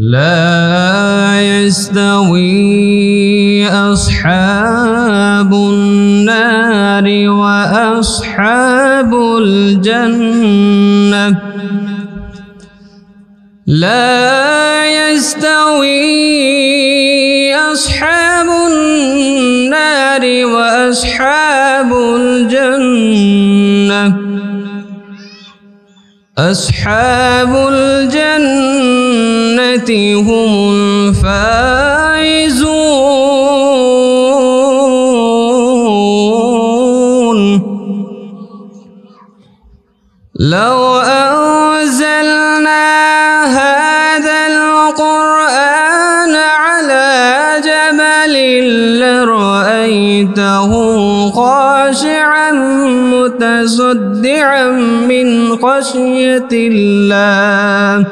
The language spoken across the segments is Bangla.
لا يستوي أصحاب النار وأصحاب الجنة لا يستوي أصحاب النار وأصحاب الجنة أصحاب الجنة هم الفائزون. لو أنزلنا هذا القرآن على جبل لرأيته خاشعا متصدعا من خشية الله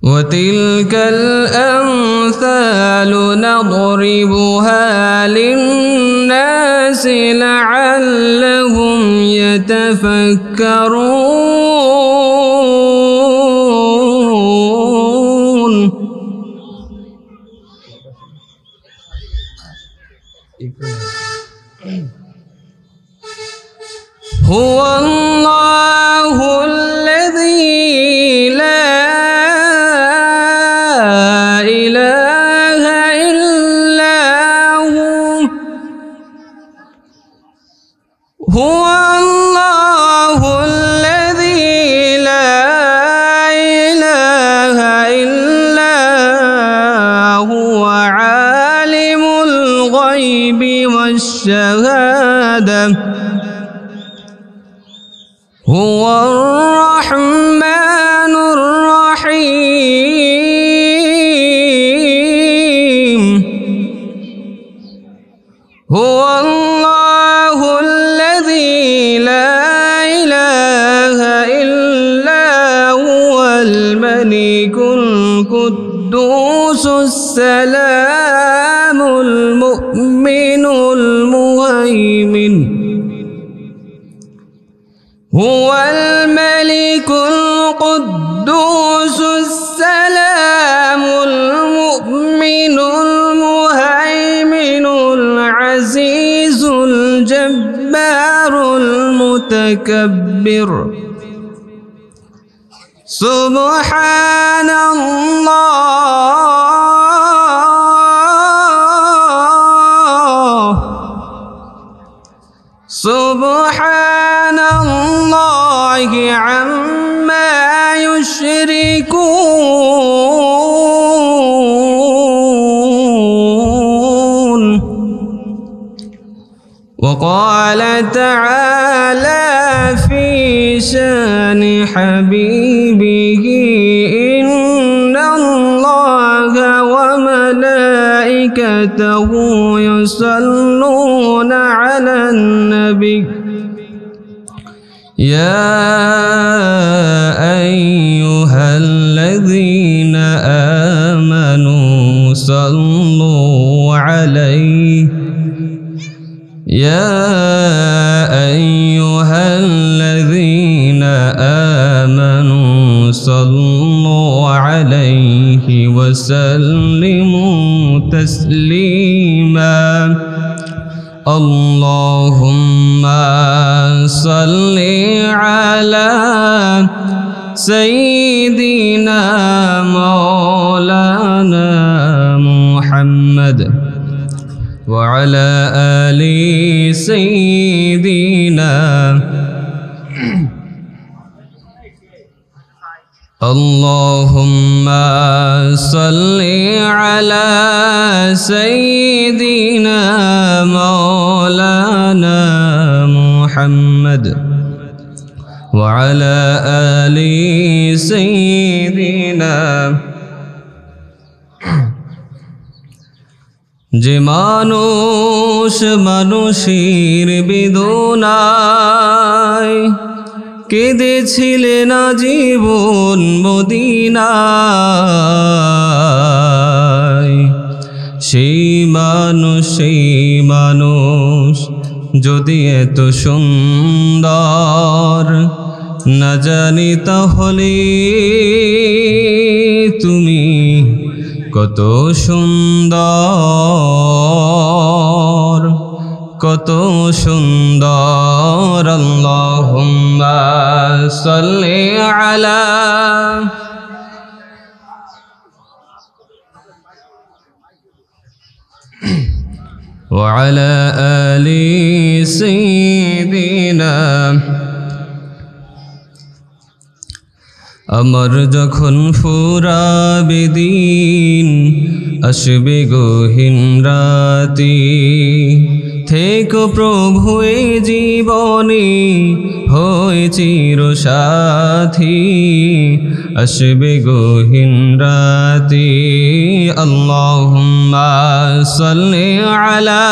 وتلك الأمثال نضربها للناس لعلهم يتفكرون. هو الله الذي لا إله إلا هو. هو الله الذي لا إله إلا هو عالم الغيب والشهادة هو الرحمن الرحيم. هو الله الذي لا إله إلا هو الملك القدوس السلام المؤمن المهيمن. هو الملك القدوس السلام المؤمن المهيمن العزيز الجبار المتكبر. سبحان الله سبحان الله عما يشركون. وقال تعالى في شان حبيبه إن الله وملائكته يصلون على النبي يا أيها الذين آمنوا صلوا عليه يا أيها الذين آمنوا صلوا عليه وسلموا تسليما. اللهم صل على سيدنا مولانا محمد وعلى آل سيدنا. اللهم صل على سيدنا مولانا محمد وعلى آل سيدنا. যে মানুষ মানুষের বেদনায় কেঁদেছিলেন জীবন মদিনায়, সেই মানুষ যদি এত সুন্দর না জানি তাহলে তুমি কত সুন্দর, কত সুন্দর। আল্লাহুম্মা সাল্লি আলা ওয়া আলা আলি সাইয়্যিদিনা। আমার যখন ফুরাবে দিন, আসবে গহীন রাতি, থেকো প্রভু এই জীবনে হয়ে চিরসাথী, আসবে গহীন রাতি। আল্লাহুম্মা সাল্লি আলা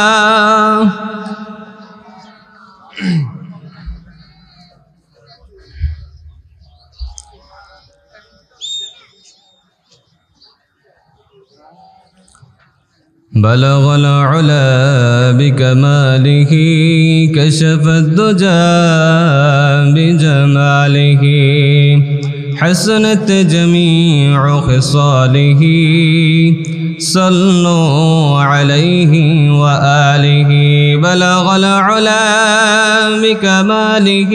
بلغ العلا بكماله كشف الدجى بجماله حسنت جميع خصاله صلوا عليه وآله بلغ العلا بكماله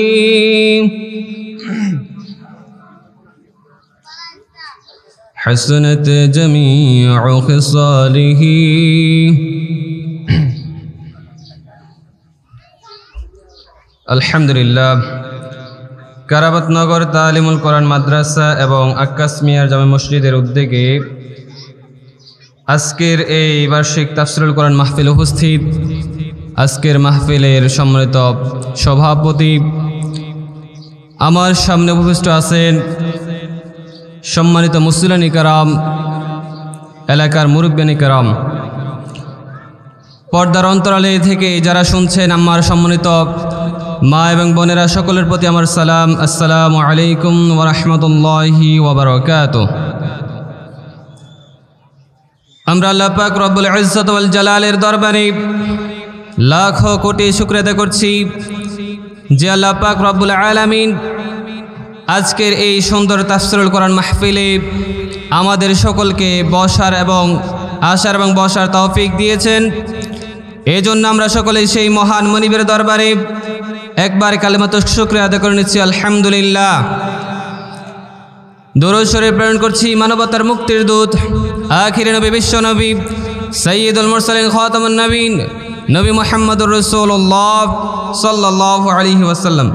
حسنت جميع خصاله আলহামদুলিল্লাহ। কারাবাতনগর তালিমুল কোরআন মাদ্রাসা এবং আক্কাস মিয়ার জামে মসজিদের উদ্যোগে আজকের এই বার্ষিক তাফসীরুল কোরআন মাহফিল উপস্থিত। আজকের মাহফিলের সম্মানিত সভাপতি, আমার সামনে উপস্থিত আছেন সম্মানিত মুসল্লিয়ানি কেরাম, এলাকার মুরব্বিয়ানি কেরাম, পর্দার অন্তরালে থেকে যারা শুনছেন আমার সম্মানিত মা এবং বোনেরা, সকলের প্রতি আমার সালাম। আসসালামু আলাইকুম ওয়া রাহমাতুল্লাহি ওয়া বারাকাতুহু। আমরা আল্লাহ পাক রব্বুল ইজ্জত ওয়াল জালালের দরবারে লাখো কোটি শুকরিয়া আদায় করছি যে আল্লাহ পাক রব্বুল আলামিন আজকের এই সুন্দর তাফসীরুল কোরআন মাহফিলে আমাদের সকলকে বসার এবং আসার এবং বসার তৌফিক দিয়েছেন। এই জন্য আমরা সকলেই সেই মহান মনিবের দরবারে একবার কালিমাতুশ শুকরিয়া আদায় করে নিচ্ছি, আলহামদুলিল্লাহ। দরুদ শরীফ প্রেরণ করছি মানবতার মুক্তির দূত, আখির নবী, বিশ্ব নবী, সাইয়্যিদুল মুরসালিন, খাতামুন নবীন, নবী মুহাম্মদুর রাসূলুল্লাহ সাল্লাল্লাহু আলাইহি ওয়াসাল্লাম।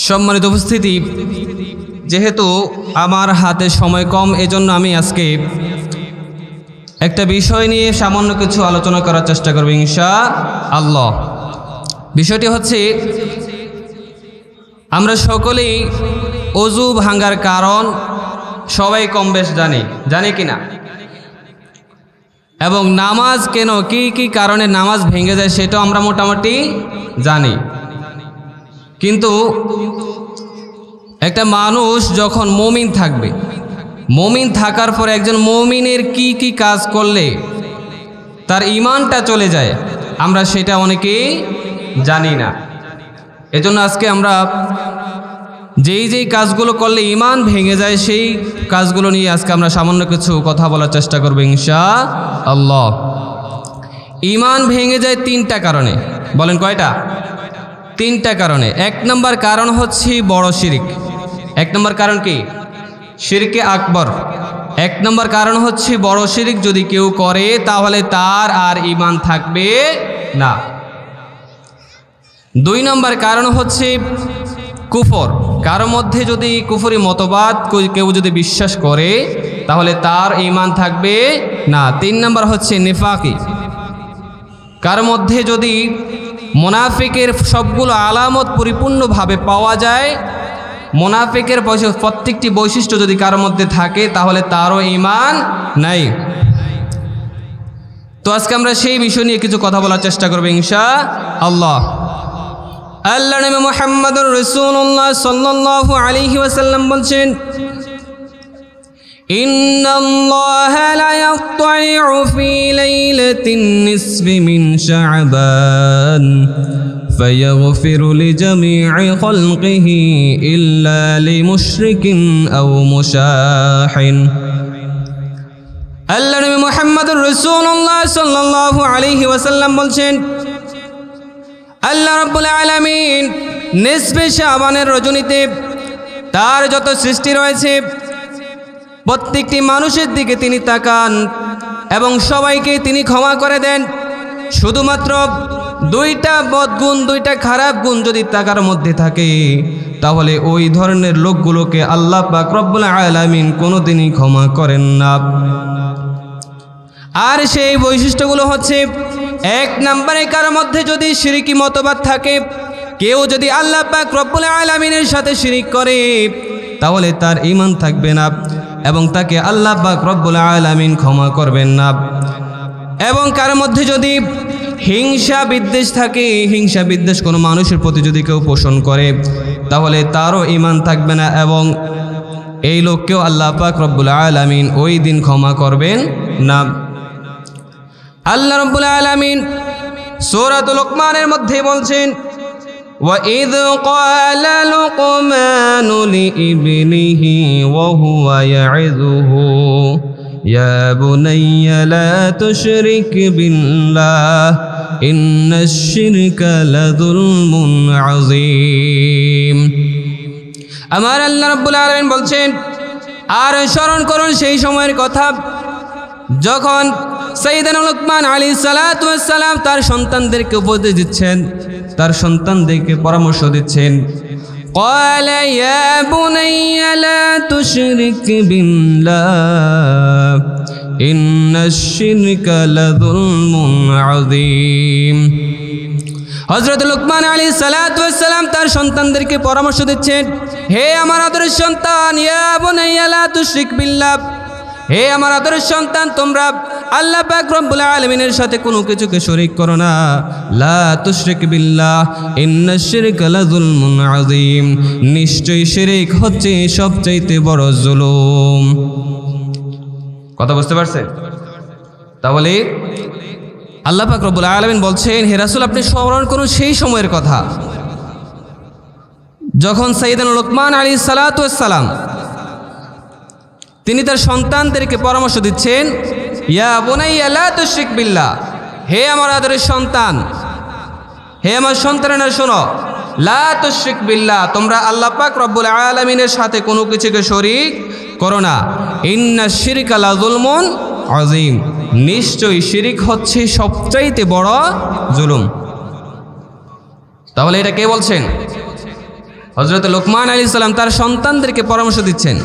সম্মানিত উপস্থিতি, যেহেতু আমার হাতে সময় কম, এজন্য আমি আজকে একটা বিষয় নিয়ে সামান্য কিছু আলোচনা করার চেষ্টা করব ইনশাআল্লাহ। বিষয়টি হচ্ছে, আমরা সকলেই ওযু ভাঙার কারণ সবাই কম বেশ জানি কিনা, এবং নামাজ কেন কি কি কারণে নামাজ ভেঙে যায় সেটাও আমরা মোটামুটি জানি। কিন্তু একটা মানুষ যখন মুমিন থাকবে, মুমিন থাকার পরে একজন মুমিনের কি কি কাজ করলে তার ঈমানটা চলে যায়, আমরা সেটা অনেকেই জানি না। এজন্য আজকে আমরা যেই কাজগুলো করলে ঈমান ভেঙে যায় সেই কাজগুলো নিয়ে আজকে আমরা সামান্য কিছু কথা বলার চেষ্টা করব ইনশাআল্লাহ। ঈমান ভেঙে যায় তিনটা কারণে। বলেন কয়টা? তিনটা কারণে। এক নম্বর কারণ হচ্ছে বড় শিরক। এক নম্বর কারণ কি? শিরকে আকবর। এক নম্বর কারণ হচ্ছে বড় শিরক যদি কেউ করে তাহলে তার আর ঈমান থাকবে না। দুই নম্বর কারণ হচ্ছে কুফর। কারো মধ্যে যদি কুফরি মতবাদ কেউ যদি বিশ্বাস করে তাহলে তার ঈমান থাকবে না। তিন নম্বর হচ্ছে নিফাকি। কার মধ্যে যদি মুনাফিকের সবগুলো আলামত পরিপূর্ণভাবে পাওয়া যায়, মুনাফিকের প্রত্যেকটি বৈশিষ্ট্য যদি কার মধ্যে থাকে তাহলে তারও ঈমান নাই। তো আজকে আমরা সেই বিষয় নিয়ে কিছু কথা বলার চেষ্টা করব ইনশাআল্লাহ। আল্লাহ নবী মুহাম্মদুর রাসূলুল্লাহ সাল্লাল্লাহু আলাইহি ওয়াসাল্লাম বলেন, ইন্নাল্লাহা লা ইয়াত্তালি'ু ফি লাইলাতিন নিসফি মিন শা'বান فيغفر لجميع خلقه إلا لمشرك أو مشاح আল্লাহ নবী মুহাম্মদুর রাসূলুল্লাহ সাল্লাল্লাহু আলাইহি ওয়াসাল্লাম বলছেন আল্লাহ রাব্বুল আলামিন নিসফে শাবানের রজনীতে তার যত সৃষ্টি রয়েছে প্রত্যেকটি মানুষের দিকে তিনি তাকান এবং সবাইকে তিনি ক্ষমা করে দেন। শুধুমাত্র দুইটা বদগুণ, দুইটা খারাপ গুণ যদি তাকার মধ্যে থাকে তাহলে ওই ধরনের লোকগুলোকে আল্লাহ পাক রব্বুল আলামিন কোনোদিনই ক্ষমা করেন না। আর সেই বৈশিষ্ট্যগুলো হচ্ছে, এক নম্বরে কার মধ্যে যদি শিরকি মতবাদ থাকে, কেউ যদি আল্লাহ পাক রব্বুল আলামিনের সাথে শিরিক করে তাহলে তার ঈমান থাকবে না এবং তাকে আল্লাহ পাক রব্বুল আলামিন ক্ষমা করবেন না। এবং কার মধ্যে যদি হিংসা বিদ্বেষ থাকে, হিংসা বিদ্বেষ কোনো মানুষের প্রতি যদি কেউ পোষণ করে তাহলে তারও ঈমান থাকবে না এবং এই লোককেও আল্লাহ পাক রব্বুল আলামিন ওই দিন ক্ষমা করবেন না। আল্লাহ রব্বুল আলামিন সূরাতুল লুকমানের মধ্যে বলছেন وَإِذْ قَالَ لُقْمَانُ لِابْنِهِ وَهُوَ يَعِظُهُ يَا بُنَيَّ لَا تُشْرِكْ بِاللَّهِ إِنَّ الشِّرْكَ لَظُلْمٌ عَظِيمٌ। আমার আল্লাহ রাব্বুল আলামিন বলছেন, আর স্মরণ করুন সেই সময়ের কথা যখন সাইয়েদনা লুকমান আলাইহিস সালাতু ওয়াস সালাম তার সন্তানদেরকে উপদেশ দিচ্ছেন, তার সন্তানদেরকে পরামর্শ দিচ্ছেন। ক্বালা ইয়া বুনাইয়া লা তুশরিক বিল্লাহ ইন্নাশ শিরকা লাযুলমুন আযীম। হযরত লুকমান আলাইহিস সালাতু ওয়াস সালাম তার সন্তানদেরকে পরামর্শ দিচ্ছেন, হে আমার আদরের সন্তান, ইয়া বুনাইয়া লা তুশরিক বিল্লাহ, হে আমার আদরের সন্তান, তোমরা আল্লাহ পাক রব্বুল আলামিনের সাথে কোনো কিছুকে শরীক করো না। লা তুশরিক বিল্লাহ ইন্নাশ শিরকা লাযুলমুন আযীম, নিশ্চয়ই শিরক হচ্ছে সবচাইতে বড় জুলুম। কথা বুঝতে পারছেন? তাহলে আল্লাহ পাক রব্বুল আলামিন বলছেন, হে রাসূল আপনি স্মরণ করুন সেই সময়ের কথা যখন সাইয়েদনা লুকমান আলাইহিস সালাতু ওয়াস সালাম তিনি তার সন্তানদেরকে পরামর্শ দিচ্ছেন, ইয়া বুনাইয়া লা তুশরিক বিল্লাহ, হে আমার আদরের সন্তান, হে আমার সন্তানেরা শোনো, লা তুশরিক বিল্লাহ, তোমরা আল্লাহ পাক রব্বুল আলামিনের সাথে কোনো কিছুকে শরীক করো না। ইন্নাশ শিরকা লাযুলমুন আযীম, নিশ্চয়ই শিরিক হচ্ছে সবচাইতে বড় জুলুম। তাহলে এটা কে বলছেন? হযরত লুকমান আলাইহিস সালাম তার সন্তানদেরকে পরামর্শ দিচ্ছেন।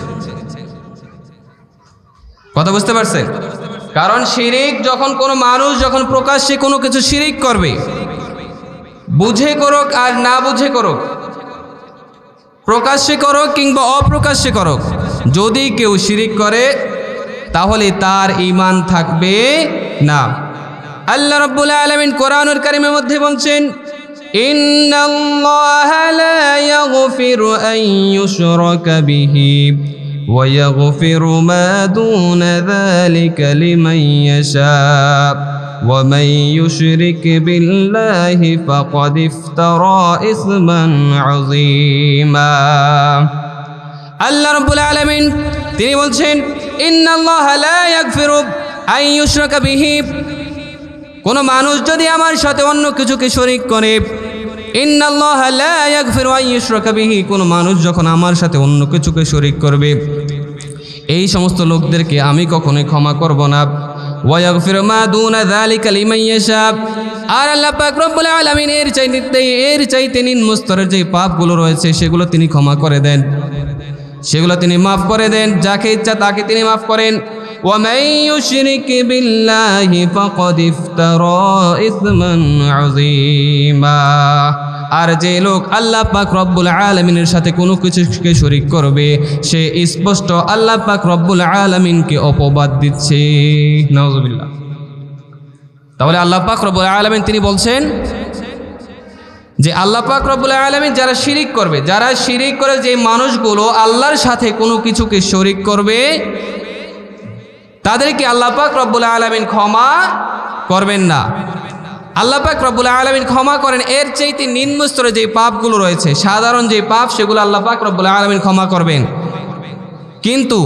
কথা বুঝতে পারছেন? কারণ শিরিক যখন কোনো মানুষ যখন প্রকাশ্যে কোনো কিছু শিরিক করবে, বুঝে করুক আর না বুঝে করুক, প্রকাশ্যে করুক কিংবা অপ্রকাশ্যে করুক, যদি কেউ শিরিক করে তাহলে তার ঈমান থাকবে না। আল্লাহ রাব্বুল আলামিন কোরআনুল কারীমের মধ্যে বলছেন, ইন্নাল্লাহা লা ইয়াগফিরু আন ইউশরাকা বিহি ويغفر ما دون ذلك لمن يشاء ومن يشرك بالله فقد افترى إثما عظيما। আল্লাহ রাব্বুল আলামিন তিনি বলছেন, ইন্নাল্লাহা লা ইয়াগফিরু আন ইউশরাকা বিহি, কোন মানুষ যদি আমার সাথে অন্য কিছুকে শরীক করে, ইন্নাল্লাহা লা ইয়াগফিরু আন ইউশরাকা বিহি, কোন মানুষ যখন আমার সাথে অন্য কিছুকে শরীক করবে এই সমস্ত লোকদেরকে আমি কখনোই ক্ষমা করব না। ওয়া ইয়াগফিরু মা দুনা যালিকা লিমান ইয়াশা, আর আল্লাহ পাক রব্বুল আলামিন এর চাইতে নিম্ন স্তরের যে পাপগুলো রয়েছে সেগুলো তিনি ক্ষমা করে দেন, সেগুলো তিনি মাফ করে দেন, যাকে ইচ্ছা তাকে তিনি মাফ করেন। ওয়া মান ইউশরিক বিল্লাহি ফাকাদ ইফতারা ইসমান আযীমা, আর যে লোক আল্লাহ পাক রব্বুল আলামিনের সাথে কোনো কিছুকে শরীক করবে সে স্পষ্ট আল্লাহ পাক রব্বুল আলামিনকে অপবাদ দিচ্ছে। নাউযুবিল্লাহ। তাহলে আল্লাহ পাক রব্বুল আলামিন তিনি বলছেন যে আল্লাহ পাক রব্বুল আলামিন যারা শিরিক করবে, যারা শিরিক করে যে মানুষগুলো আল্লাহর সাথে কোনো কিছুকে শরীক করবে তাদেরকে আল্লাহ পাক রব্বুল আলামিন ক্ষমা করবেন না। আল্লাহ পাক রব্বুল আলামিন ক্ষমা করেন এর চাইতে নিম্ন স্তরে যে পাপগুলো রয়েছে, সাধারণ যে পাপ, সেগুলো আল্লাহ পাক রব্বুল আলামিন ক্ষমা করবেন। কিন্তু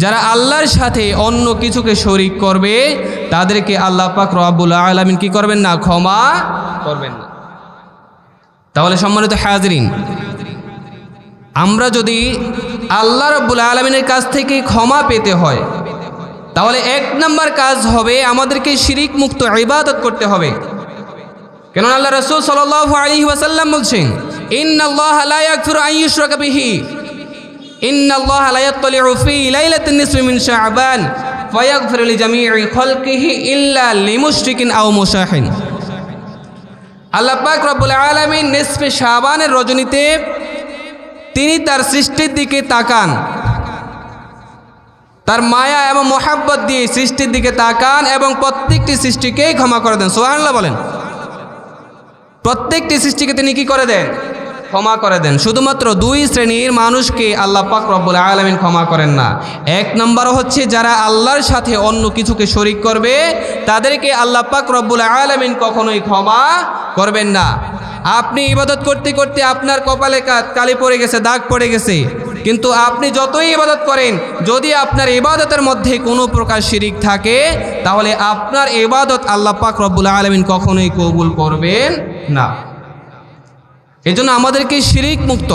যারা আল্লাহর সাথে অন্য কিছুকে শরীক করবে তাদেরকে আল্লাহ পাক রব্বুল আলামিন কি করবেন না? ক্ষমা করবেন না। তাহলে সম্মানিত হাজিরিন, আমরা যদি আল্লাহ রব্বুল আলামিনের কাছ থেকে ক্ষমা পেতে হয়, তাহলে 1 নম্বর কাজ হবে আমাদেরকে শিরিক মুক্ত ইবাদত করতে হবে। কেন আল্লাহ রাসূল সাল্লাল্লাহু আলাইহি ওয়াসাল্লাম বলছেন, ইন্নাল্লাহা লা ইয়াগফিরু আন ইউশরাকা বিহি, ইন্নাল্লাহা লা ইয়াত্তালিউ ফি লাইলাতিন নিসফি মিন শাবান ফায়াগফিরু লিজামিই খালকিহি ইল্লা লিমুশরিকিন আও মুশাহিন। আল্লাহ পাক রব্বুল আলামিন নিসফে শাবানের রজনীতে তিনি তার সৃষ্টির দিকে তাকান, তার মায়া এবং মোহাব্বত দিয়ে সৃষ্টির দিকে তাকান এবং প্রত্যেকটি সৃষ্টিকেই ক্ষমা করে দেন। সুবহানাল্লাহ বলেন। প্রত্যেকটি সৃষ্টিকে তিনি কি করে দেন? ক্ষমা করে দেন। শুধুমাত্র 2 শ্রেণীর মানুষকে আল্লাহ পাক রব্বুল আলামিন ক্ষমা করেন না। 1 নম্বর হচ্ছে যারা আল্লাহর সাথে অন্য কিছুকে শরীক করবে তাদেরকে আল্লাহ পাক রব্বুল আলামিন কখনোই ক্ষমা করবেন না। আপনি ইবাদত করতে করতে আপনার কপালে কালি পড়ে গেছে, দাগ পড়ে গেছে, কিন্তু আপনি যতই ইবাদত করেন, যদি আপনার ইবাদতের মধ্যে কোনো প্রকার শিরিক থাকে তাহলে আপনার ইবাদত আল্লাহ পাক রব্বুল আলামিন কখনোই কবুল করবেন না। এজন্য আমাদেরকে শিরিক মুক্ত,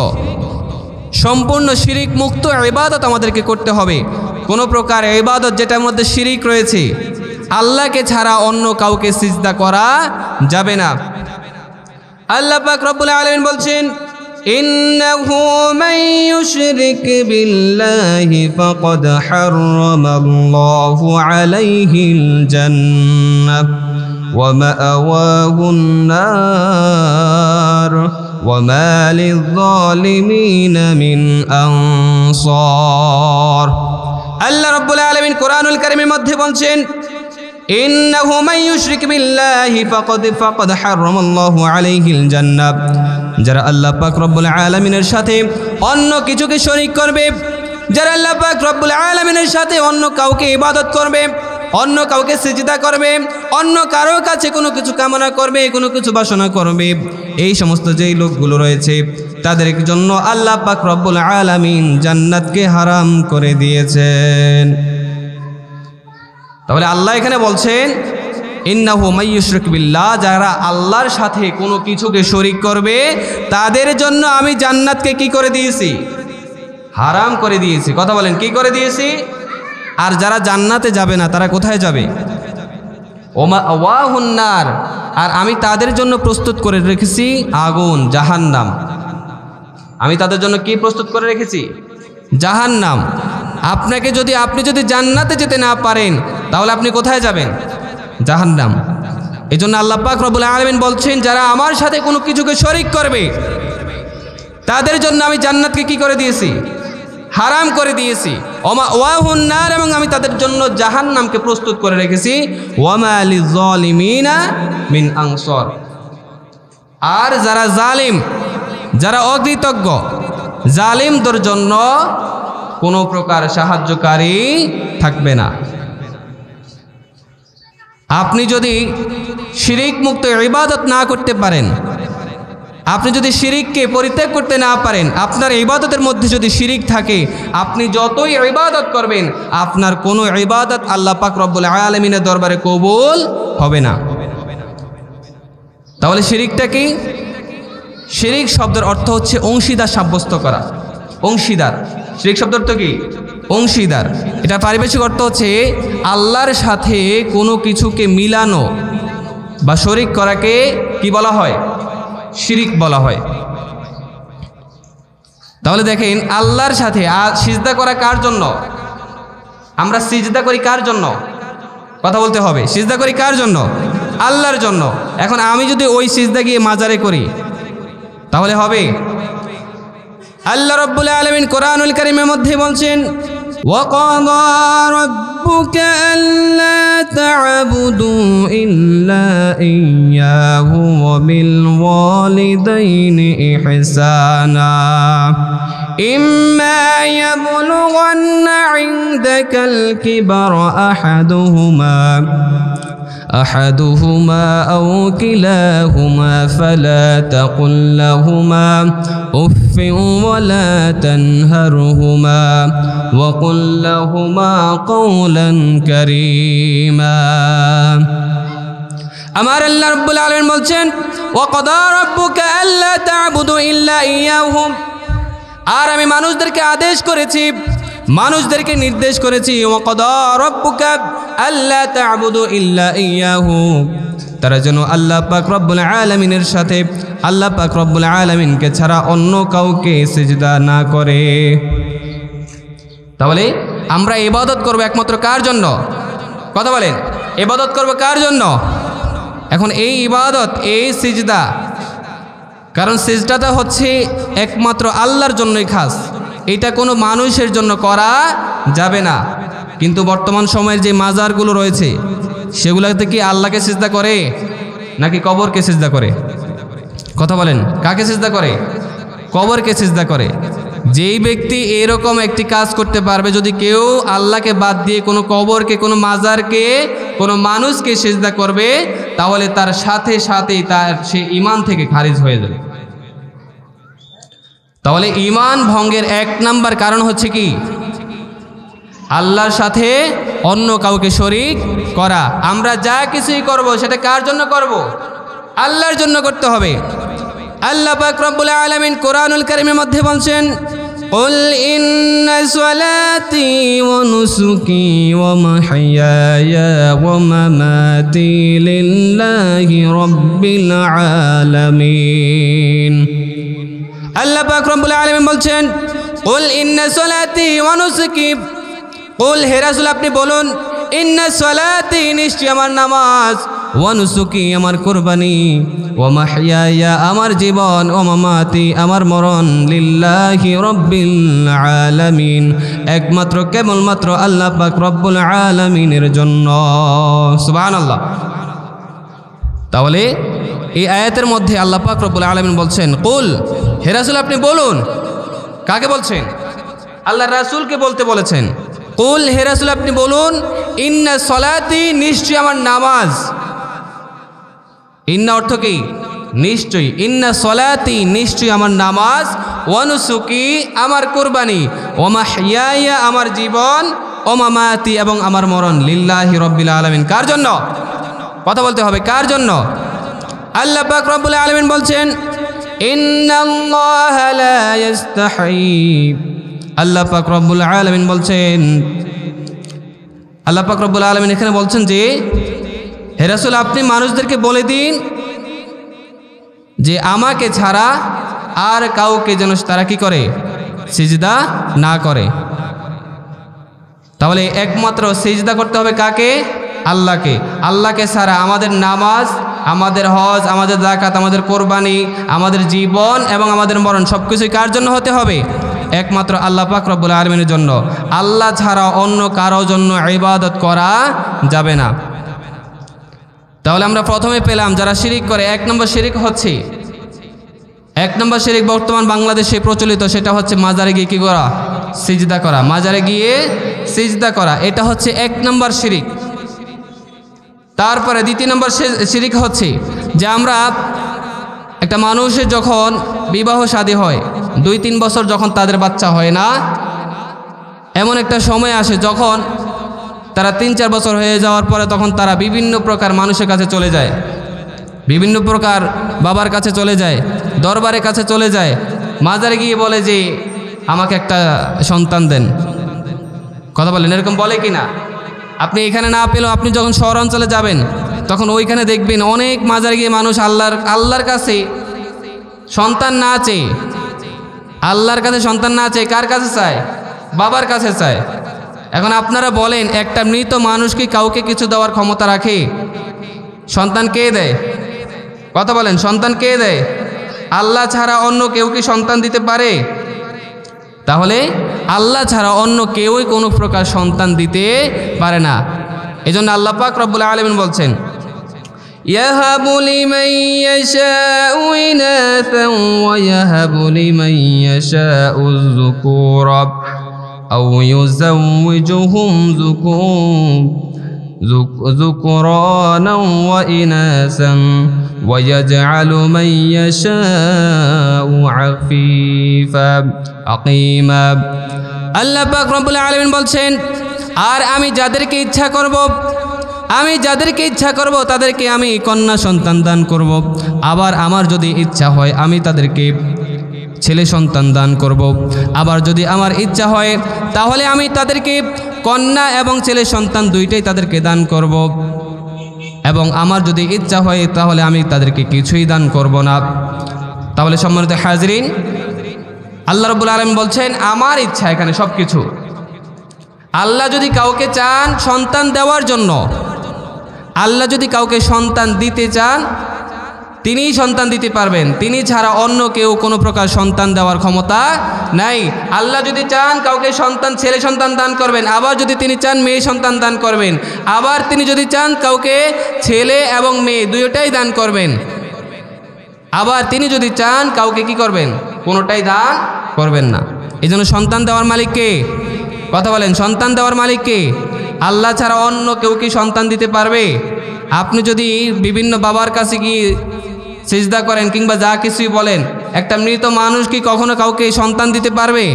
সম্পূর্ণ শিরিক মুক্ত ইবাদত আমাদেরকে করতে হবে। কোনো প্রকার ইবাদত যেটার মধ্যে শিরিক রয়েছে, আল্লাহকে ছাড়া অন্য কাউকে সিজদা করা যাবে না। আল্লাহ পাক রব্বুল আলামিন বলছেন, ইন্নাহু মান ইউশরিক বিল্লাহি ফাকাদ হারামাল্লাহু আলাইহিল জান্নাহ ওয়া মাআওয়াহুন নার ওয়া মা লিয-যালিমিনা মিন আনসার। আল্লাহ রাব্বুল আলামিন কোরআনুল কারীমের মধ্যে বলছেন, ইন্নাহু মান ইউশরিক বিল্লাহি ফাকাদ হারামাল্লাহু আলাইহিল জান্নাহ। যারা আল্লাহ পাক রব্বুল আলামিনের সাথে অন্য কিছুকে শরীক করবে, যারা আল্লাহ পাক রব্বুল আলামিনের সাথে অন্য কাউকে ইবাদত করবে, অন্য কাউকে সিজদা করবে, অন্য কারো কাছে কোনো কিছু কামনা করবে, কোনো কিছু বাসনা করবে, এই সমস্ত যেই লোকগুলো রয়েছে তাদের জন্য আল্লাহ পাক রব্বুল আলামিন জান্নাতকে হারাম করে দিয়েছেন। তাহলে আল্লাহ এখানে বলছেন, ইন্নাহু মান ইউশরিক বিল্লাহ, যারা আল্লাহর সাথে কোনো কিছুকে শরীক করবে তাদের জন্য আমি জান্নাতকে কি করে দিয়েছি? হারাম করে দিয়েছি। কথা বলেন, কি করে দিয়েছি? আর যারা জান্নাতে যাবে না তারা কোথায় যাবে? ওয়াহুন নার, আর আমি তাদের জন্য প্রস্তুত করে রেখেছি আগুন, জাহান্নাম। আমি তাদের জন্য কি প্রস্তুত করে রেখেছি? জাহান্নাম। আপনি যদি জান্নাতে যেতে না পারেন তাহলে আপনি কোথায় যাবেন? জাহান্নাম। এই জন্য আল্লাহ পাক রব্বুল আলামিন বলছেন, যারা আমার সাথে কোনো কিছুকে শরীক করবে তাদের জন্য আমি জান্নাতকে কি করে দিয়েছি? হারাম করে দিয়েছি। ওয়াহুন নার, এবং আমি তাদের জন্য জাহান্নামকে প্রস্তুত করে রেখেছি। ওয়া মা লিয-যালিমিনা মিন আনসার। আর যারা জালিম, যারা অকৃতজ্ঞ, জালিমদের জন্য কোনো প্রকার সাহায্যকারী থাকবে না। আপনি যদি শিরিক মুক্ত ইবাদত না করতে পারেন, আপনি যদি শিরিককে পরিত্যাগ করতে না পারেন, আপনার ইবাদতের মধ্যে যদি শিরিক থাকে, আপনি যতই ইবাদত করবেন আপনার কোনো ইবাদত আল্লাহ পাক রব্বুল আলামিনের দরবারে কবুল হবে না। তাহলে শিরিকটা কি? শিরিক শব্দের অর্থ হচ্ছে অংশীদার সাব্যস্ত করা। অংশীদার, শিরিক শব্দের অর্থ কি? অংশীদার। এটা পারিভাষিক অর্থ হচ্ছে আল্লাহর সাথে কোনো কিছুকে মিলানো বা শরিক করাকে কি বলা হয়? শিরিক বলা হয়। তাহলে দেখেন, আল্লাহর সাথে সিজদা করা কার জন্য? আমরা সিজদা করি কার জন্য? কথা বলতে হবে। সিজদা করি কার জন্য? আল্লাহর জন্য। এখন আমি যদি ওই সিজদা গিয়ে মাজারে করি তাহলে হবে? আল্লাহ রাব্বুল আলামিন কোরআনুল কারীমের মধ্যে বলছেন, وَقَضَى رَبُّكَ أَلَّا تَعْبُدُوا إِلَّا إِيَّاهُ وَبِالْوَالِدَيْنِ إِحْسَانًا إِمَّا يَبْلُغَنَّ عِندَكَ الْكِبَرَ أَحَدُهُمَا أحدهما أو كلاهما فلا تقل لهما أف ولا تنهرهما وقل لهما قولا كريما আমার আল্লাহ রাব্বুল আলামিন বলছেন ওয়াকাদা রাব্বুকা আল্লা তা'বুদু ইল্লা ইয়াহু আর আমি মানুষদেরকে আদেশ করেছি মানুষদেরকে নির্দেশ করেছি ওয়াকাদা রাব্বুকা আল্লা তা'বুদু ইল্লা ইয়াহু তারা যেন আল্লাহ পাক রব্বুল আলামিনের সাথে আল্লাহ পাক রব্বুল আলামিনকে ছাড়া অন্য কাউকে সিজদা না করে। তাহলে আমরা ইবাদত করব একমাত্র কার জন্য? কথা বলেন, ইবাদত করব কার জন্য? এখন এই ইবাদত, এই সিজদা, কারণ সিজদাটা হচ্ছে একমাত্র আল্লাহর জন্যই খাস, এটা কোনো মানুষের জন্য করা যাবে না। কিন্তু বর্তমান সময়ের যে মাজারগুলো রয়েছে সেগুলোতে কি আল্লাহকে সিজদা করে নাকি কবরকে সিজদা করে? কথা বলেন, কাকে সিজদা করে? কবরকে সিজদা করে। যেই ব্যক্তি এরকম একটি কাজ করতে পারবে, যদি কেউ আল্লাহকে বাদ দিয়ে কোনো কবরকে, কোনো মাজারকে, কোনো মানুষকে সিজদা করবে, তাহলে তার সাথে সাথেই তার সে ঈমান থেকে খারিজ হয়ে যাবে। তাহলে ঈমান ভঙ্গের এক নাম্বার কারণ হচ্ছে কি? আল্লাহর সাথে অন্য কাউকে শরীক করা। আমরা যা কিছুই করব সেটা কার জন্য করব? আল্লাহর জন্য করতে হবে। আল্লাহ পাক রব্বুল আলামিন কোরআনুল কারীমের মধ্যে বলছেন قل إن صلاتي ونسكي ومحياي ومماتي لله رب العالمين আল্লাহ পাক রব্বুল আলামিন বলছেন قل إن صلاتي ونسكي قل হে রাসূল আপনি বলুন ইন্না সলাতি নিশ্চয় আমার নামাজ, ওয়া নুসুকি আমার কুরবানি, ওয়া মাহইয়ায়া আমার জীবন, ওয়া মামাতি আমার মরণ, লিল্লাহি রাব্বিল আলামিন একমাত্র কেবলমাত্র আল্লাহ পাক রব্বুল আলামিনের জন্য। সুবহানাল্লাহ। তাহলে এই আয়াতের মধ্যে আল্লাহ পাক রব্বুল আলামিন বলছেন কুল হে রাসূল আপনি বলুন। কাকে বলছেন? আল্লাহর রাসূলকে বলতে বলেছেন। কুল হে রাসূল আপনি বলুন ইন্না সলাতি নিশ্চয় আমার নামাজ। ইন্না অর্থ কি? নিশ্চয়ই। ইন্না সলাতি নিশ্চয় আমার নামাজ, ওয়া নুসুকি আমার কুরবানি, ওয়া মাহইয়ায়া আমার জীবন, ওয়া মামাতি এবং আমার মরণ, লিল্লাহি রাব্বিল আলামিন কার জন্য? কথা বলতে হবে, কার জন্য? আল্লাহ পাক রব্বুল আলামিন বলছেন ইন্নাল্লাহা লা ইস্তাহি। আল্লাহ পাক রব্বুল আলামিন বলছেন, আল্লাহ পাক রব্বুল আলামিন এখানে বলছেন যে হে রাসূল আপনি মানুষদেরকে বলে দিন যে আমাকে ছাড়া আর কাউকে যেন তারা কি করে? সিজদা না করে। তাহলে একমাত্র সিজদা করতে হবে কাকে? আল্লাহকে। আল্লাহকে ছাড়া আমাদের নামাজ, আমাদের হজ, আমাদের যাকাত, আমাদের কোরবানি, আমাদের জীবন এবং আমাদের মরণ সবকিছুই কার জন্য হতে হবে? একমাত্র আল্লাহ পাক রব্বুল আলামিনের জন্য। আল্লাহ ছাড়া অন্য কারো জন্য ইবাদত করা যাবে না। তাহলে আমরা প্রথমে পেলাম যারা শিরিক করে, এক নম্বর শিরিক হচ্ছে, এক নম্বর শিরিক বর্তমান বাংলাদেশে প্রচলিত, সেটা হচ্ছে মাজারে গিয়ে কি করা? সিজদা করা। মাজারে গিয়ে সিজদা করা, এটা হচ্ছে এক নম্বর শিরিক। তারপরে দ্বিতীয় নম্বর শিরিক হচ্ছে যে আমরা একটা মানুষের যখন বিবাহ শাদী হয়, 2-3 বছর যখন তাদের বাচ্চা হয় না, এমন একটা সময় আসে যখন তারা 3-4 বছর হয়ে যাওয়ার পরে তখন তারা বিভিন্ন প্রকার মানুষের কাছে চলে যায়, বিভিন্ন প্রকার বাবার কাছে চলে যায়, দরবারের কাছে চলে যায়, মাজারে গিয়ে বলে যে আমাকে একটা সন্তান দেন। কথা বলেন, এরকম বলে কি না? আপনি এখানে না পেলেও আপনি যখন শহর অঞ্চলে যাবেন তখন ওইখানে দেখবেন অনেক মাজারে গিয়ে মানুষ আল্লাহর কাছে সন্তান না চেয়ে, আল্লাহর কাছে সন্তান না চেয়ে কার কাছে চায়? বাবার কাছে চায়। এখন আপনারা বলেন একটা মৃত মানুষ কি কাউকে কিছু দেওয়ার ক্ষমতা রাখে? সন্তান কে দেয়? কথা বলেন, সন্তান কে দেয়? আল্লাহ ছাড়া অন্য কেউ কি সন্তান দিতে পারে? তাহলে আল্লাহ ছাড়া অন্য কেউই কোনো প্রকার সন্তান দিতে পারে না। এজন্য আল্লাহ পাক রব্বুল আলামিন বলছেন ইয়াহাবু লিমান ইয়াশাউ ইনাসান ওয়া ইয়াহাবু লিমান ইয়াশাউ যুকুরা আও ইউযাওয়িজুহুম ذكرانا وإناثا ويجعل من يشاء عفيفا عقيما আল্লাহ পাক রব্বুল আলামিন বলছেন, আর আমি যাদেরকে ইচ্ছা করব তাদেরকে আমি কন্যা সন্তান দান করব, আবার আমার যদি ইচ্ছা হয় আমি তাদেরকে ছেলে সন্তান দান করব, আবার যদি আমার ইচ্ছা হয় তাহলে আমি তাদেরকে কন্যা এবং ছেলে সন্তান দুইটাই তাদেরকে দান করব, এবং আমার যদি ইচ্ছা হয় তাহলে আমি তাদেরকে কিছুই দান করব না। তাহলে সম্মানিত হাজরিন, আল্লাহ রাব্বুল আলামিন বলছেন আমার ইচ্ছা এখানে সব কিছু। আল্লাহ যদি কাউকে চান সন্তান দেওয়ার জন্য, আল্লাহ যদি কাউকে সন্তান দিতে চান তিনিই সন্তান দিতে পারবেন, তিনি ছাড়া অন্য কেউ কোনো প্রকার সন্তান দেওয়ার ক্ষমতা নাই। আল্লাহ যদি চান কাউকে সন্তান ছেলে সন্তান দান করবেন, আবার যদি তিনি চান মেয়ে সন্তান দান করবেন, আবার তিনি যদি চান কাউকে ছেলে এবং মেয়ে দুইটাই দান করবেন, আবার তিনি যদি চান কাউকে কি করবেন, কোনোটাই দান করবেন না। এই জন্য সন্তান দেওয়ার মালিক কে? কথা বলেন, সন্তান দেওয়ার মালিক কে? আল্লাহ ছাড়া অন্য কেউ কি সন্তান দিতে পারবে? আপনি যদি বিভিন্ন বাবার কাছে গিয়ে সিজদা করেন কিংবা যা কিছুই বলেন, একটা মৃত মানুষ কি কখনো কাউকে সন্তান দিতে পারবে?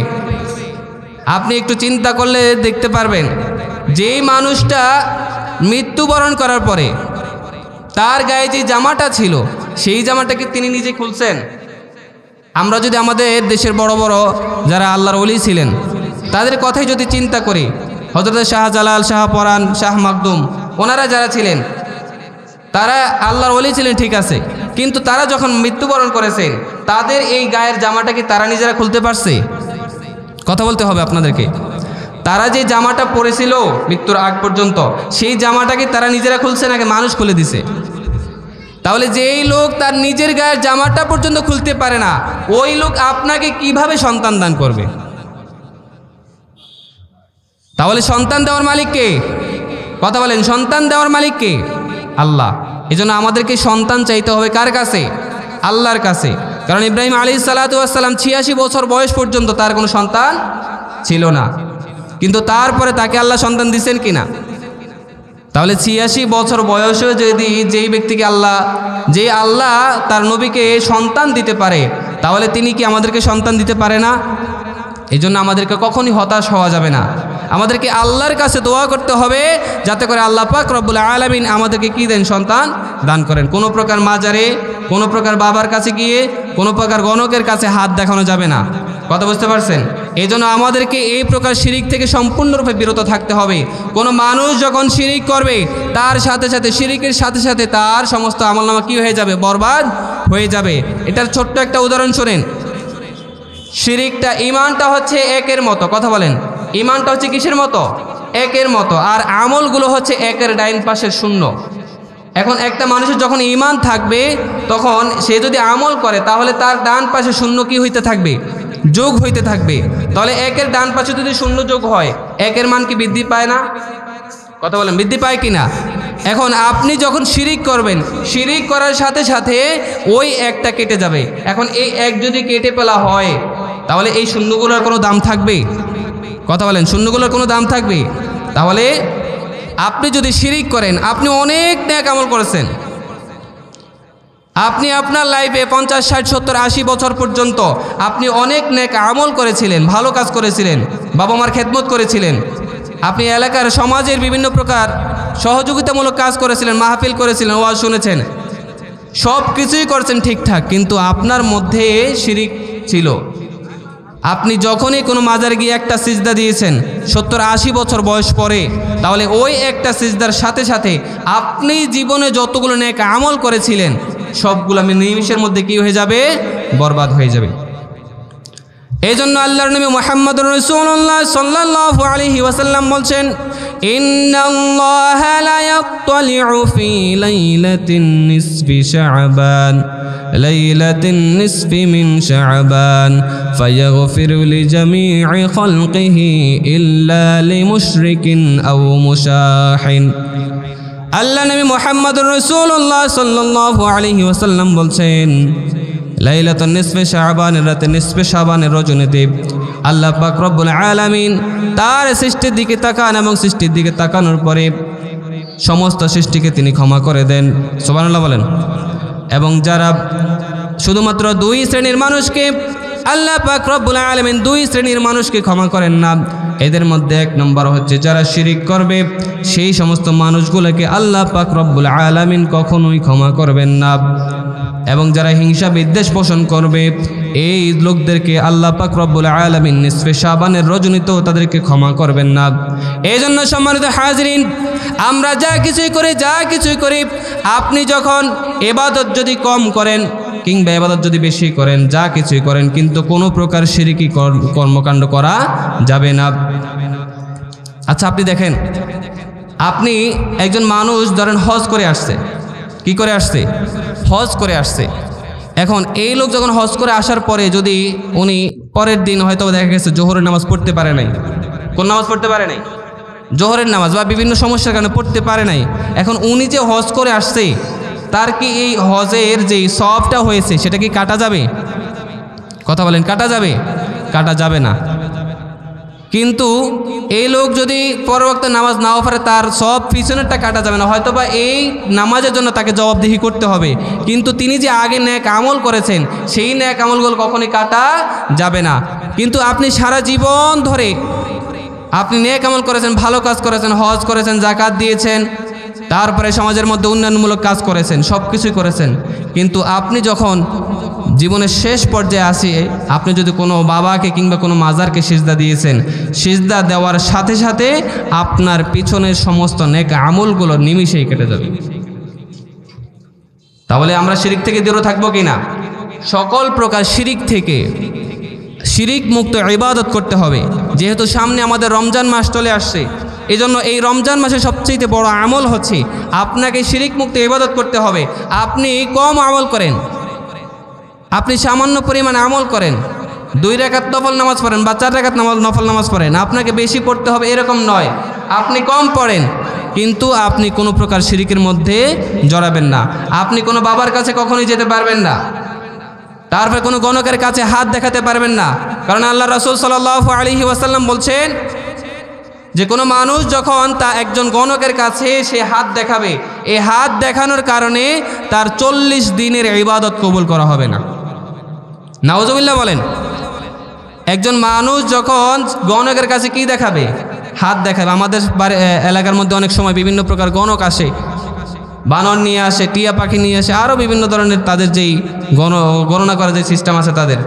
আপনি একটু চিন্তা করলে দেখতে পারবেন, যেই মানুষটা মৃত্যুবরণ করার পরে তার গায়ে যে জামাটা ছিল সেই জামাটা কি তিনি নিজে খুলছেন? আমরা যদি আমাদের দেশের বড় বড় যারা আল্লাহর ওলি ছিলেন তাদের কথাই যদি চিন্তা করি, হযরত শাহজালাল, শাহপরান, শাহ মাকদুম, ওনারা যারা ছিলেন তারা আল্লাহর ওলি ছিলেন ঠিক আছে, কিন্তু তারা যখন মৃত্যুবরণ করেছেন তাদের এই গায়ের জামাটা কি তারা নিজেরা খুলতে পারছে? কথা বলতে হবে আপনাদেরকে। তারা যে জামাটা পরেছিল মৃত্যুর আগ পর্যন্ত সেই জামাটা কি তারা নিজেরা খুলছে নাকি মানুষ খুলে দিছে? তাহলে যেই লোক তার নিজের গায়ের জামাটা পর্যন্ত খুলতে পারে না, ওই লোক আপনাকে কিভাবে সন্তান দান করবে? তাহলে সন্তান দেওয়ার মালিক কে? কথা বলেন, সন্তান দেওয়ার মালিক কে? আল্লাহ। এজন্য আমাদেরকে সন্তান চাইতে হবে কার কাছে? আল্লাহর কাছে। কারণ ইব্রাহিম আলাইহিস সালাতু ওয়াস সালাম 86 বছর বয়স পর্যন্ত তার কোনো সন্তান ছিল না, কিন্তু তারপরে তাকে আল্লাহ সন্তান দিয়েছেন কিনা? তাহলে 86 বছর বয়সে যদি যেই ব্যক্তিকে যে আল্লাহ তার নবীকে সন্তান দিতে পারে, তাহলে তিনি কি আমাদেরকে সন্তান দিতে পারে না? এই জন্য আমাদেরকে কখনই হতাশ হওয়া যাবে না। আমাদেরকে আল্লাহর কাছে দোয়া করতে হবে যাতে করে আল্লাহ পাক রব্বুল আলামিন আমাদেরকে কি দেন? সন্তান দান করেন। কোনো প্রকার মাজারে, কোনো প্রকার বাবার কাছে গিয়ে, কোনো প্রকার গণকের কাছে হাত দেখানো যাবে না। কথা বুঝতে পারছেন? এই জন্য আমাদেরকে এই প্রকার শিরিক থেকে সম্পূর্ণরূপে বিরত থাকতে হবে। কোনো মানুষ যখন শিরিক করবে তার সাথে সাথে শিরিকের সাথে সাথে তার সমস্ত আমলনামা কি হয়ে যাবে? বরবাদ হয়ে যাবে। এটার ছোট্ট একটা উদাহরণ শোনেন। শিরিকটা, ইমানটা হচ্ছে একের মতো। কথা বলেন, ইমানটা হচ্ছে কিসের মতো? একের মতো। আর আমলগুলো হচ্ছে একের ডাইন পাশের শূন্য। এখন একটা মানুষের যখন ইমান থাকবে তখন সে যদি আমল করে তাহলে তার ডান পাশে শূন্য কি হইতে থাকবে? যোগ হইতে থাকবে। তাহলে একের ডান পাশে যদি শূন্য যোগ হয় একের মান কি বৃদ্ধি পায় না? কথা বলেন, বৃদ্ধি পায় কি না? এখন আপনি যখন শিরিক করবেন, শিরিক করার সাথে সাথে ওই একটা কেটে যাবে। এখন এই এক যদি কেটে ফেলা হয় তাহলে এই শূন্যগুলোর কোনো দাম থাকবে? কথা বলেন, শূন্যগুলোর কোনো দাম থাকবে? তাহলে আপনি যদি শিরিক করেন, আপনি অনেক নেক আমল করেছেন, আপনি আপনার লাইফে 50, 60, 70, 80 বছর পর্যন্ত আপনি অনেক নেক আমল করেছিলেন, ভালো কাজ করেছিলেন, বাবা মার খেদমত করেছিলেন, আপনি এলাকার সমাজের বিভিন্ন প্রকার সহযোগিতামূলক কাজ করেছিলেন, মাহফিল করেছিলেন, ওয়াজ শুনেছেন, সব কিছুই করছেন ঠিকঠাক, কিন্তু আপনার মধ্যে শিরিক ছিল। আপনি যখনই কোনো মাজারে গিয়ে একটা সিজদা দিয়েছেন 70, 80 বছর বয়স পরে, তাহলে ওই একটা সিজদার সাথে সাথে আপনি জীবনে যতগুলো নেক আমল করেছিলেন সবগুলো নিমিষের মধ্যে কি হয়ে যাবে? বরবাদ হয়ে যাবে। এই জন্য আল্লাহর নবী মুহাম্মদুর রাসূলুল্লাহ সাল্লাল্লাহু আলাইহি ওয়াসাল্লাম বলছেন, ইন্নাল্লাহা লা ইয়াত্তালিউ ফি লাইলাতিন নিসফি শাবান লাইলাতিন নিসফি মিন শাবান ফায়াগফিরু লিজামি'i খালকিহি ইল্লা লিমুশরিকিন আও মুশাহিন। আল্লাহ নবী মুহাম্মদুর রাসূলুল্লাহ সাল্লাল্লাহু আলাইহি ওয়াসাল্লাম বলছেন, লাইলাতুন নিসফে শাবানের রাতে, নিসফে শাবানের রজনীতে আল্লাহ পাক রব্বুল আলামিন তার সৃষ্টির দিকে তাকান এবং সৃষ্টির দিকে তাকানোর পরে সমস্ত সৃষ্টিকে তিনি ক্ষমা করে দেন। সুবহানাল্লাহ বলেন। এবং যারা শুধুমাত্র দুই শ্রেণীর মানুষকে আল্লাহ পাক রব্বুল আলামিন দুই শ্রেণীর মানুষকে ক্ষমা করেন না। এদের মধ্যে এক নম্বর হচ্ছে যারা শিরিক করবে, সেই সমস্ত মানুষগুলোকে আল্লাহ পাক রব্বুল আলামিন কখনোই ক্ষমা করবেন না। এবং যারা হিংসা বিদ্বেষ পোষণ করবে, এই লোকদেরকে আল্লাহ পাক রব্বুল আলামিন নিসফে শাবানের রজনীতেও তাদেরকে ক্ষমা করবেন না। এই জন্য সম্মানিত হাজিরিন, আমরা যা কিছুই করি আপনি যখন ইবাদত যদি কম করেন কিংবা ইবাদত যদি বেশি করেন, যা কিছুই করেন, কিন্তু কোনো প্রকার শিরকি কর্মকাণ্ড করা যাবে না। আচ্ছা, আপনি দেখেন, আপনি একজন মানুষ ধরেন হজ করে আসছে, কি করে আসছে? হজ করে আসছে। এখন এই লোক যখন হজ করে আসার পরে যদি উনি পরের দিন হয়তো দেখা গেছে জোহরের নামাজ পড়তে পারে নাই, কোন নামাজ পড়তে পারে নাই? জোহরের নামাজ, বা বিভিন্ন সমস্যার কারণে পড়তে পারে নাই। এখন উনি যে হজ করে আসছে, তার কি এই হজের যে সওয়াবটা হয়েছে সেটা কি কাটা যাবে? কথা বলেন, কাটা যাবে? কাটা যাবে না। কিন্তু এই লোক যদি পরবর্তী নামাজ নাও পারে, তার সব পিছনেরটা কাটা যাবে না। হয়তো বা এই নামাজের জন্য তাকে জবাবদিহি করতে হবে, কিন্তু তিনি যে আগে নেক আমল করেছেন সেই নেক আমলগুলো কখনই কাটা যাবে না। কিন্তু আপনি সারা জীবন ধরে আপনি নেক আমল করেছেন, ভালো কাজ করেছেন, হজ করেছেন, যাকাত দিয়েছেন, তারপরে সমাজের মধ্যে উন্নয়নমূলক কাজ করেছেন, সব কিছুই করেছেন, কিন্তু আপনি যখন জীবনের শেষ পর্যায়ে আসি, আপনি যদি কোনো বাবাকে কিংবা কোনো মাজারকে সিজদা দিয়েছেন, সিজদা দেওয়ার সাথে সাথে আপনার পিছনের সমস্ত নেক আমলগুলো নিমিষেই কেটে যাবে। তাহলে আমরা শিরিক থেকে দূরে থাকবো কিনা? সকল প্রকার শিরিক থেকে, শিরিক মুক্ত ইবাদত করতে হবে। যেহেতু সামনে আমাদের রমজান মাস চলে আসছে, এই জন্য এই রমজান মাসে সবচেয়ে বড় আমল হচ্ছে আপনাকে শিরিক মুক্ত ইবাদত করতে হবে। আপনি কম আমল করেন, আপনি সামান্য পরিমাণ আমল করেন, 2 রাকাত নফল নামাজ পড়েন বা 4 রাকাত নফল নামাজ পড়েন, আপনাকে বেশি পড়তে হবে এরকম নয়। আপনি কম পড়েন, কিন্তু আপনি কোনো প্রকার শিরিকের মধ্যে জড়াবেন না। আপনি কোনো বাবার কাছে কখনোই যেতে পারবেন না, তারপরে কোনো গণকের কাছে হাত দেখাতে পারবেন না। কারণ আল্লাহ রাসূল সাল্লাল্লাহু আলাইহি ওয়াসাল্লাম বলছেন যে কোনো মানুষ যখন তা একজন গণকের কাছে সে হাত দেখাবে, এই হাত দেখানোর কারণে তার 40 দিনের ইবাদত কবুল করা হবে না। নাউজুবিল্লাহ বলেন। একজন মানুষ যখন গণকের কাছে কি দেখাবে? হাত দেখাবে। আমাদের এলাকার মধ্যে অনেক সময় বিভিন্ন প্রকার গণক আসে, বানর নিয়ে আসে, টিয়া পাখি নিয়ে আসে, আরও বিভিন্ন ধরনের তাদের যেই গণনা করার যে সিস্টেম আছে তাদের,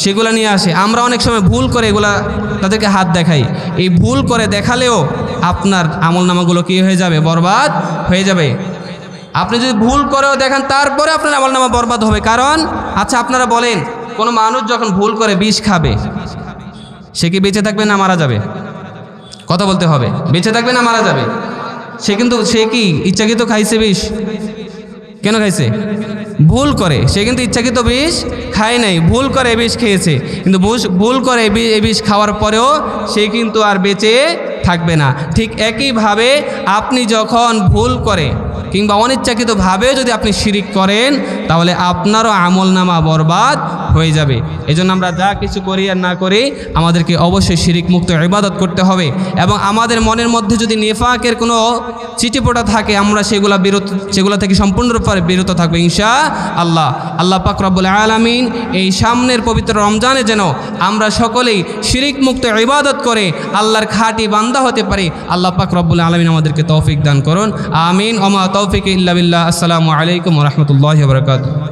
সেগুলো নিয়ে আসে। আমরা অনেক সময় ভুল করে এগুলা তাদেরকে হাত দেখাই। এই ভুল করে দেখালেও আপনার আমলনামাগুলো কি হয়ে যাবে? বরবাদ হয়ে যাবে। আপনি যদি ভুল করেও দেখান, তারপরে আপনার আমলনামা বরবাদ হবে। কারণ আচ্ছা, আপনারা বলেন, কোনো মানুষ যখন ভুল করে বিষ খাবে, সে কি বেঁচে থাকবে না মারা যাবে? কথা বলতে হবে, বেঁচে থাকবে না মারা যাবে? সে কি ইচ্ছাকৃত খাইছে বিষ? কেন খাইছে? ভুল করে। সে কিন্তু ইচ্ছাকৃত বিষ খায় নাই, ভুল করে বিষ খেয়েছে। কিন্তু ভুল করে এই বিষ খাওয়ার পরেও সে কিন্তু আর বেঁচে থাকবে না। ঠিক একইভাবে আপনি যখন ভুল করে কিংবা অনিচ্ছাকৃতভাবে যদি আপনি শিরিক করেন, তাহলে আপনারও আমলনামা বরবাদ হয়ে যাবে। এজন্য আমরা যা কিছু করি আর না করি, আমাদেরকে অবশ্যই শিরিক মুক্ত ইবাদত করতে হবে। এবং আমাদের মনের মধ্যে যদি নিফাকের কোনো চিটিপোটা থাকে, আমরা সেগুলো থেকে সম্পূর্ণরূপে বিরত থাকবো ইনশাআল্লাহ। আল্লাহ পাক রব্বুল আলামিন এই সামনের পবিত্র রমজানে যেন আমরা সকলেই শিরিক মুক্ত ইবাদত করে আল্লাহর খাঁটি বান্দা হতে পারি। আল্লাহ পাক রব্বুল আলামিন আমাদেরকে তৌফিক দান করুন। আমিন। ওমা তৌফিক ইল্লা বিল্লাহ। আসসালামু আলাইকুম ওয়া রাহমাতুল্লাহি ওয়া বারাকাতুহু।